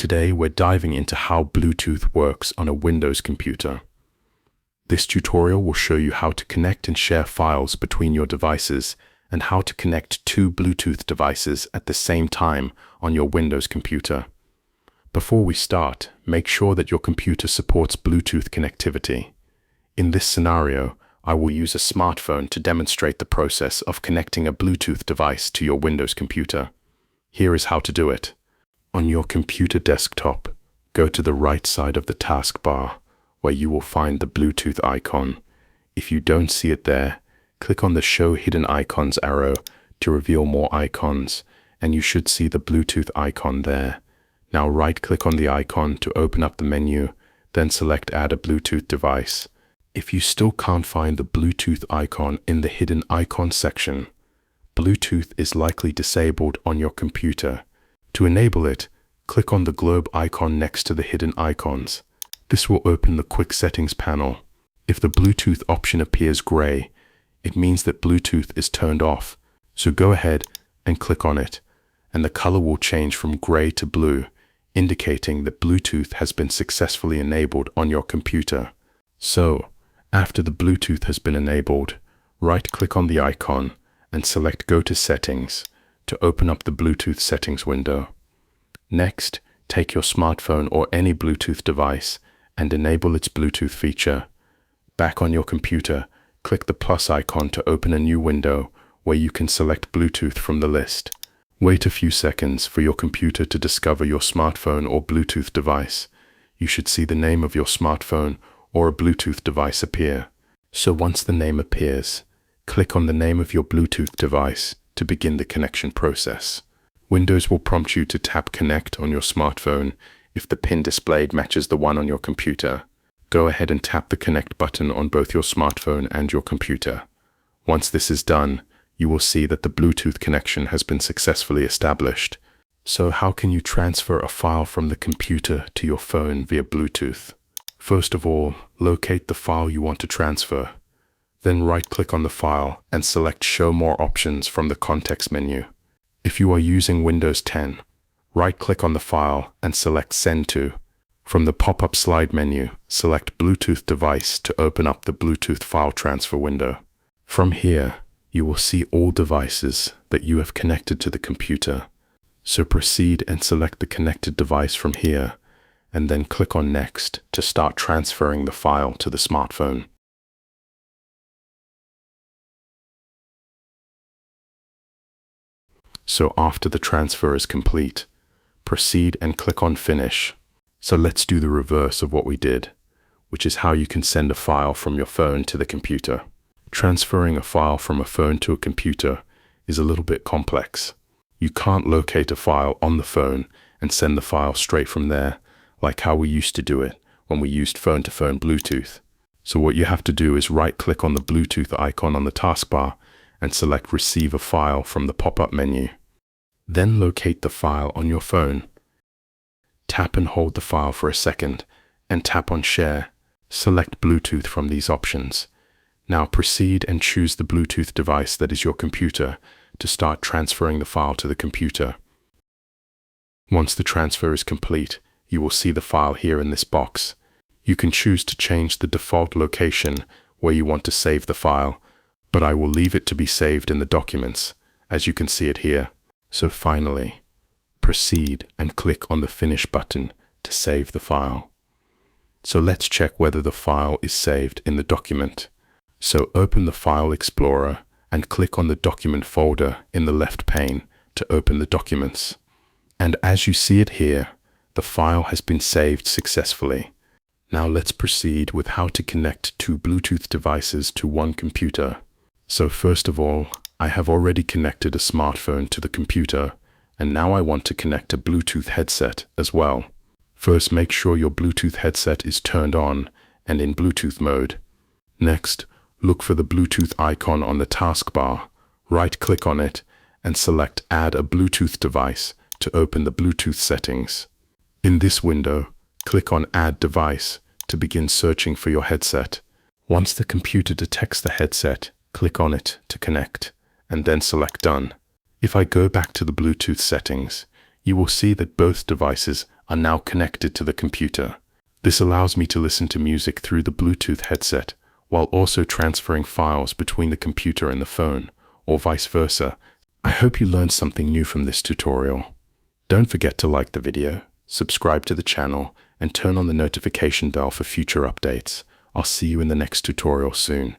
Today we're diving into how Bluetooth works on a Windows computer. This tutorial will show you how to connect and share files between your devices and how to connect two Bluetooth devices at the same time on your Windows computer. Before we start, make sure that your computer supports Bluetooth connectivity. In this scenario, I will use a smartphone to demonstrate the process of connecting a Bluetooth device to your Windows computer. Here is how to do it. On your computer desktop, go to the right side of the taskbar, where you will find the Bluetooth icon. If you don't see it there, click on the Show Hidden Icons arrow to reveal more icons, and you should see the Bluetooth icon there. Now right-click on the icon to open up the menu, then select Add a Bluetooth device. If you still can't find the Bluetooth icon in the Hidden Icons section, Bluetooth is likely disabled on your computer. To enable it, click on the globe icon next to the hidden icons. This will open the Quick Settings panel. If the Bluetooth option appears gray, it means that Bluetooth is turned off. So go ahead and click on it, and the color will change from gray to blue, indicating that Bluetooth has been successfully enabled on your computer. So, after the Bluetooth has been enabled, right-click on the icon and select Go to Settings to open up the Bluetooth settings window. Next, take your smartphone or any Bluetooth device and enable its Bluetooth feature. Back on your computer, click the plus icon to open a new window where you can select Bluetooth from the list. Wait a few seconds for your computer to discover your smartphone or Bluetooth device. You should see the name of your smartphone or a Bluetooth device appear. So once the name appears, click on the name of your Bluetooth device to begin the connection process. Windows will prompt you to tap Connect on your smartphone if the pin displayed matches the one on your computer. Go ahead and tap the Connect button on both your smartphone and your computer. Once this is done, you will see that the Bluetooth connection has been successfully established. So how can you transfer a file from the computer to your phone via Bluetooth? First of all, locate the file you want to transfer. Then right-click on the file and select Show More Options from the context menu. If you are using Windows 10, right-click on the file and select Send to. From the pop-up slide menu, select Bluetooth device to open up the Bluetooth file transfer window. From here, you will see all devices that you have connected to the computer. So proceed and select the connected device from here, and then click on Next to start transferring the file to the smartphone. So after the transfer is complete, proceed and click on Finish. So let's do the reverse of what we did, which is how you can send a file from your phone to the computer. Transferring a file from a phone to a computer is a little bit complex. You can't locate a file on the phone and send the file straight from there, like how we used to do it when we used phone-to-phone Bluetooth. So what you have to do is right-click on the Bluetooth icon on the taskbar and select Receive a File from the pop-up menu. Then locate the file on your phone. Tap and hold the file for a second, and tap on Share. Select Bluetooth from these options. Now proceed and choose the Bluetooth device that is your computer to start transferring the file to the computer. Once the transfer is complete, you will see the file here in this box. You can choose to change the default location where you want to save the file, but I will leave it to be saved in the documents, as you can see it here. So finally, proceed and click on the Finish button to save the file. So let's check whether the file is saved in the document. So open the File Explorer and click on the document folder in the left pane to open the documents. And as you see it here, the file has been saved successfully. Now let's proceed with how to connect two Bluetooth devices to one computer. So first of all, I have already connected a smartphone to the computer, and now I want to connect a Bluetooth headset as well. First, make sure your Bluetooth headset is turned on and in Bluetooth mode. Next, look for the Bluetooth icon on the taskbar, right-click on it, and select Add a Bluetooth device to open the Bluetooth settings. In this window, click on Add Device to begin searching for your headset. Once the computer detects the headset, click on it to connect, and then select Done. If I go back to the Bluetooth settings, you will see that both devices are now connected to the computer. This allows me to listen to music through the Bluetooth headset while also transferring files between the computer and the phone, or vice versa. I hope you learned something new from this tutorial. Don't forget to like the video, subscribe to the channel, and turn on the notification bell for future updates. I'll see you in the next tutorial soon.